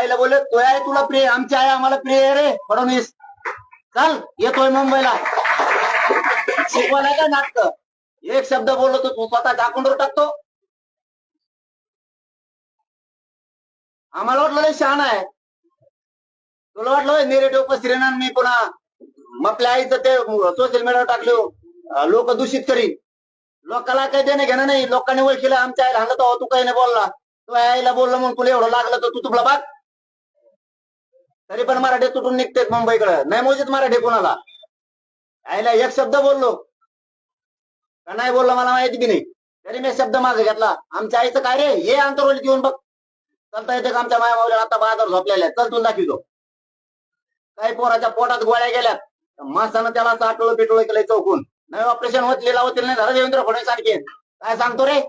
आईला बोलले तो आहे तुला प्रिय, आमची आई आम्हाला प्रिय आहे रे फडणवीस, चल येतोय मुंबईला शिकवायला काय नाटक. एक शब्द बोललो तर तू स्वतः झाकून टाकतो. आम्हाला वाटलं शहाणा आहे, तुला वाटलं नेरेटिव्ह पसरेना मी पुन्हा आपल्या आईचं ते सोशल मीडियावर टाकले लोक दूषित करीन. लोकांना काही देणं घेणं नाही. लोकांनी ओळखीला आमच्या आईला हाणलं तर तू काही नाही बोलला, तू आईला बोलला म्हणून तुला एवढं लागलं तर तू तुला बाग. तरी पण मराठी तुटून निघते मुंबईकडे, नाही मोजित मराठी कोणाला. आईला एक शब्द बोललो का नाही बोललो मला माहिती बी नाही, तरी मी शब्द मागे घेतला. आमच्या आईचं काय रे, हे आंतरवलीत येऊन बघ, चालता येते का आमच्या मायामावल्या आता बाजार झोपलेल्या, चल तू दाखवतो. काही पोराच्या पोटात गोळ्या गेल्यात, माणसानं त्याला आटोळ पिटोळ केलंय चौकून. नाही ऑपरेशन होत लिहिला होतील नाही झालं देवेंद्र फडणवीस आणखी काय सांगतो रे.